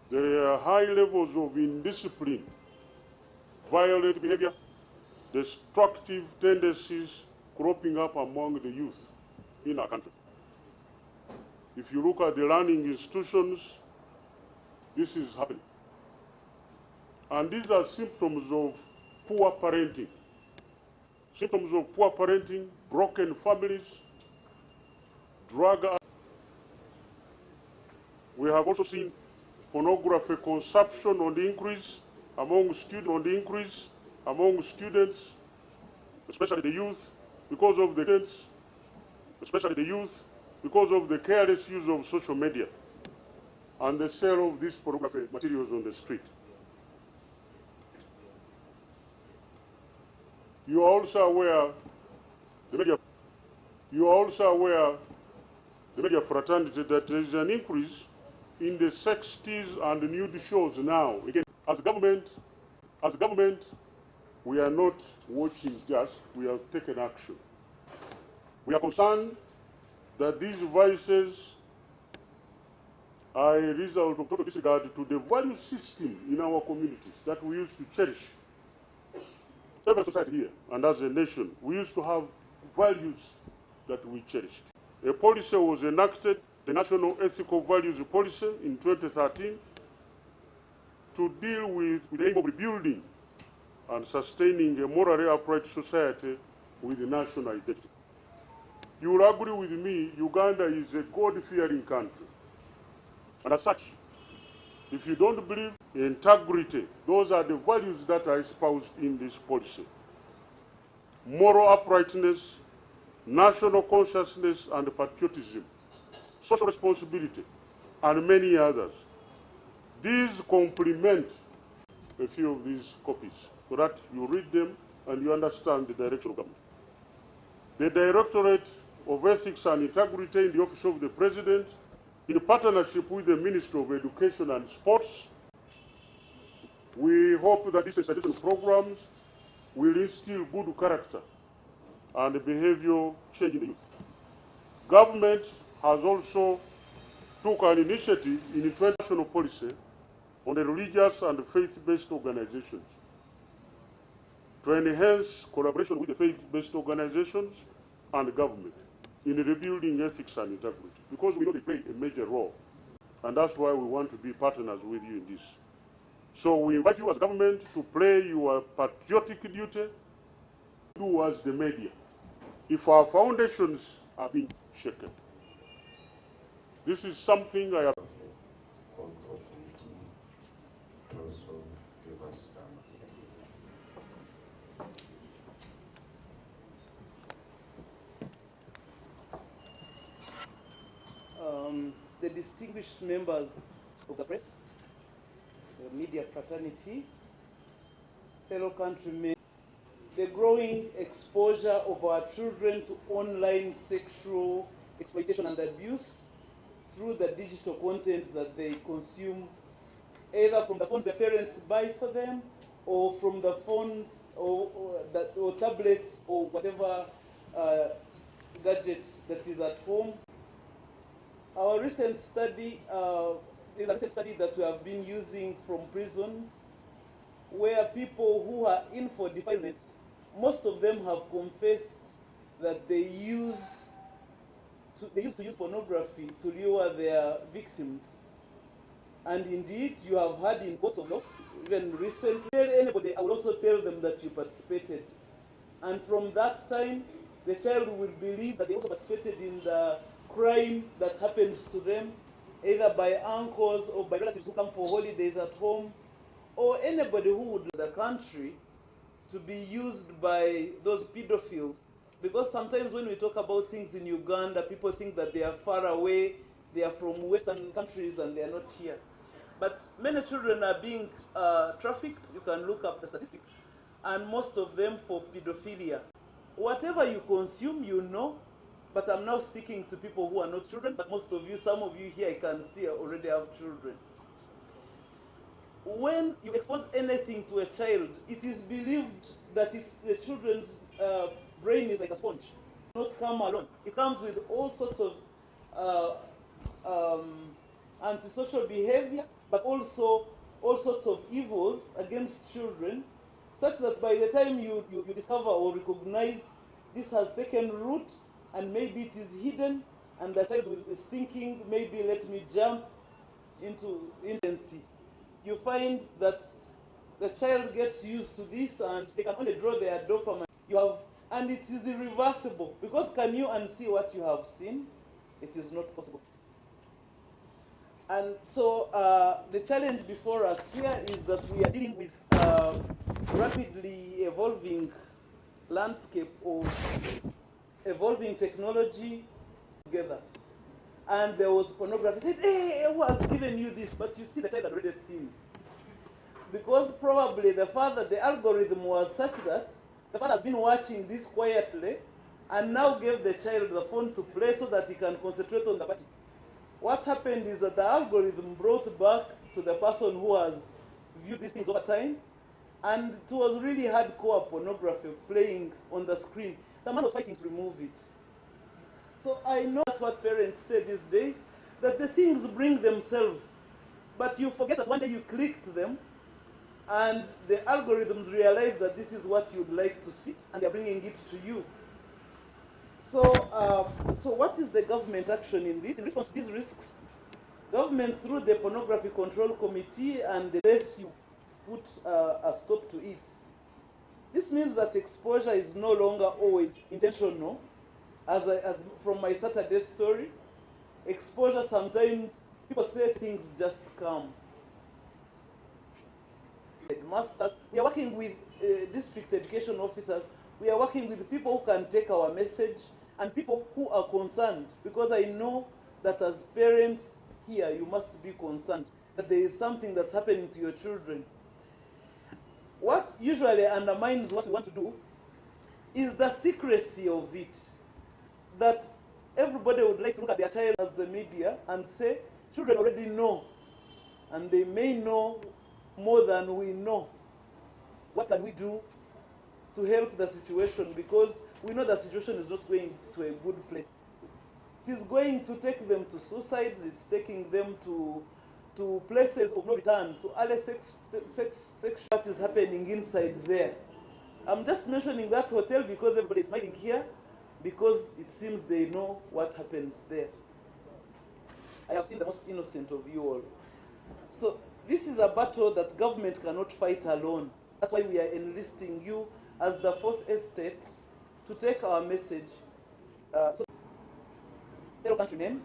There are high levels of indiscipline, violent behavior, destructive tendencies cropping up among the youth in our country. If you look at the learning institutions, this is happening. And these are symptoms of poor parenting. Symptoms of poor parenting, broken families, drug. We have also seen pornography consumption on the increase among students, especially the youth, because of the careless use of social media and the sale of these pornographic materials on the street. You are also aware, the media fraternity, that there is an increase in the sexties and nude shows now. Again, as government, we are not watching just, we have taken action. We are concerned that these vices are a result of total disregard to the value system in our communities that we used to cherish. Every society here, and as a nation, we used to have values that we cherished. A policy was enacted, the National Ethical Values Policy in 2013, to deal with the aim of rebuilding and sustaining a morally upright society with national identity. You will agree with me, Uganda is a God-fearing country. And as such, if you don't believe in integrity, those are the values that are espoused in this policy. Moral uprightness, national consciousness and patriotism, social responsibility, and many others. These complement a few of these copies so that you read them and you understand the direction of government. The Directorate of Ethics and Integrity in the Office of the President, in partnership with the Ministry of Education and Sports, we hope that these sensitization programs will instill good character and behavioral change in the youth. Government has also took an initiative in international policy on the religious and faith-based organizations to enhance collaboration with the faith-based organizations and government in rebuilding ethics and integrity, because we know they play a major role, and that's why we want to be partners with you in this. So we invite you as government to play your patriotic duty, do as the media. If our foundations are being shaken, this is something I have. The distinguished members of the press, the media fraternity, fellow countrymen, the growing exposure of our children to online sexual exploitation and abuse through the digital content that they consume, either from the phones their parents buy for them, or from the phones or tablets or whatever gadget that is at home. Our recent study is a recent study that we have been using from prisons, where people who are in for defilement, most of them have confessed that they used to use pornography to lure their victims. And indeed, you have heard in courts of law, even recently, tell anybody, I will also tell them that you participated. And from that time, the child will believe that they also participated in the crime that happens to them, either by uncles or by relatives who come for holidays at home, or anybody who would leave the country to be used by those pedophiles. Because sometimes when we talk about things in Uganda, people think that they are far away, they are from Western countries and they are not here. But many children are being trafficked. You can look up the statistics. And most of them for pedophilia. Whatever you consume, you know. But I'm now speaking to people who are not children, but most of you, some of you here I can see already have children. When you expose anything to a child, it is believed that the children's brain is like a sponge. It does not come alone. It comes with all sorts of antisocial behavior, but also all sorts of evils against children, such that by the time you discover or recognize this has taken root and maybe it is hidden, and the child is thinking, maybe let me jump into infancy, you find that the child gets used to this and they can only draw their dopamine. And it is irreversible, because can you unsee what you have seen? It is not possible. And so the challenge before us here is that we are dealing with rapidly evolving landscape of evolving technology together. And there was pornography. Said, hey, who has given you this? But you see, the child had already seen. Because probably the algorithm was such that the father has been watching this quietly and now gave the child the phone to play so that he can concentrate on the party. What happened is that the algorithm brought back to the person who has viewed these things over time, and it was really hardcore pornography playing on the screen. The man was fighting to remove it. So I know that's what parents say these days, that the things bring themselves, but you forget that one day you clicked them, and the algorithms realize that this is what you'd like to see, and they're bringing it to you. So, so what is the government action in this? In response to these risks, government, through the Pornography Control Committee and the rest, you put a stop to it. This means that exposure is no longer always intentional. As from my Saturday story, exposure, sometimes people say things just come. Masters, we are working with district education officers. We are working with people who can take our message and people who are concerned, because I know that as parents here, you must be concerned that there is something that's happening to your children. What usually undermines what we want to do is the secrecy of it. That everybody would like to look at their child as the media and say, children already know, and they may know more than we know. What can we do to help the situation? Because we know the situation is not going to a good place. It is going to take them to suicides. It's taking them to places of no return, to early sex what is happening inside there. I'm just mentioning that hotel because everybody is smiling here, because it seems they know what happens there. I have seen the most innocent of you all. So this is a battle that government cannot fight alone. That's why we are enlisting you as the fourth estate to take our message. So, fellow countrymen,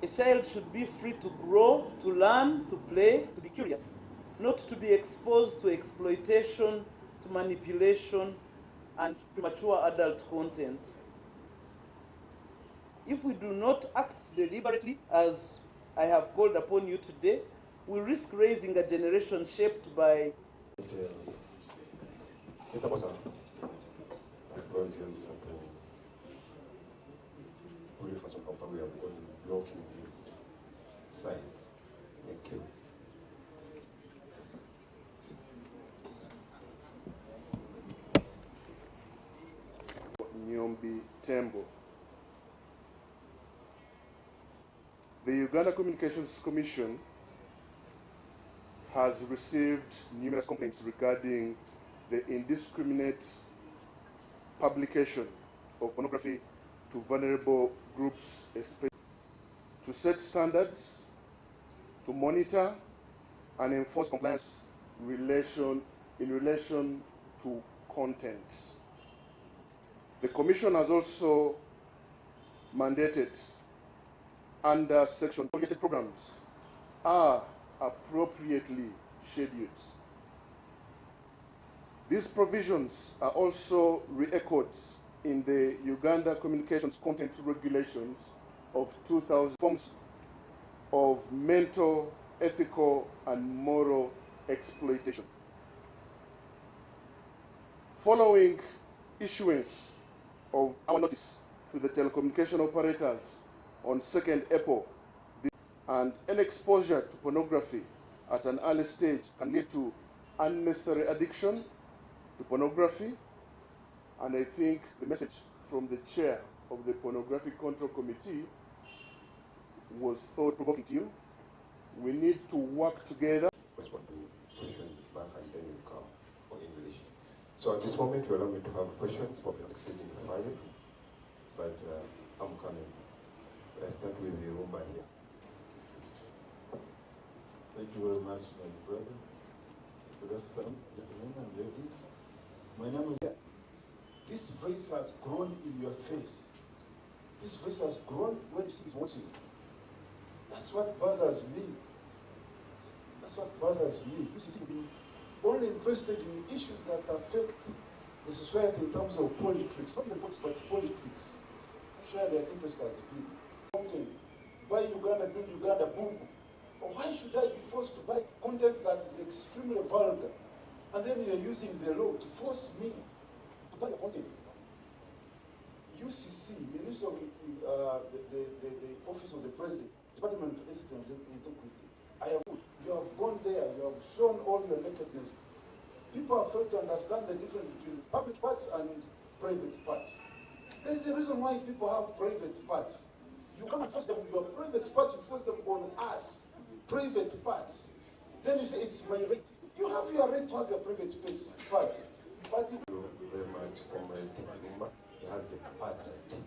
a child should be free to grow, to learn, to play, to be curious, not to be exposed to exploitation, to manipulation, and premature adult content. If we do not act deliberately, as I have called upon you today, we risk raising a generation shaped by... Mr. Bosa, we are blocking these sites. Thank you. NYOMBI THEMBO. The Uganda Communications Commission has received numerous complaints regarding the indiscriminate publication of pornography to vulnerable groups, especially to set standards, to monitor and enforce compliance in relation to content. The Commission has also mandated under section targeted programs are appropriately scheduled. These provisions are also re-echoed in the Uganda Communications Content Regulations of 2000 forms of mental, ethical, and moral exploitation. Following issuance of our notice to the telecommunication operators on 2nd April, and an exposure to pornography at an early stage can lead to unnecessary addiction to pornography, and I think the message from the chair of the Pornographic Control Committee was thought-provoking to you. We need to work together. Respond to questions back and then you come for English. So at this moment, you allow me to have questions, probably not exceeding 5, but I'm coming. Let's start with the Rumba here. Thank you very much, my brother. Good afternoon, gentlemen and ladies. My name is... This voice has grown in your face. This voice has grown when she is watching. That's what bothers me. That's what bothers me. You see, only interested in issues that affect the society in terms of politics, not even politics, but politics. That's where their interest has been. Content, buy Uganda, build Uganda, boom. But why should I be forced to buy content that is extremely vulgar? And then you're using the law to force me to buy content. UCC, Minister of the Office of the President, Department of Ethics and Integrity. You have gone there, you have shown all your nakedness. People have failed to understand the difference between public parts and private parts. There is a reason why people have private parts. You can't force them, your private parts, you force them on us. Private parts. Then you say it's my right. You have your right to have your private parts. But Thank you very much, Comrade Lumba. He has a patent.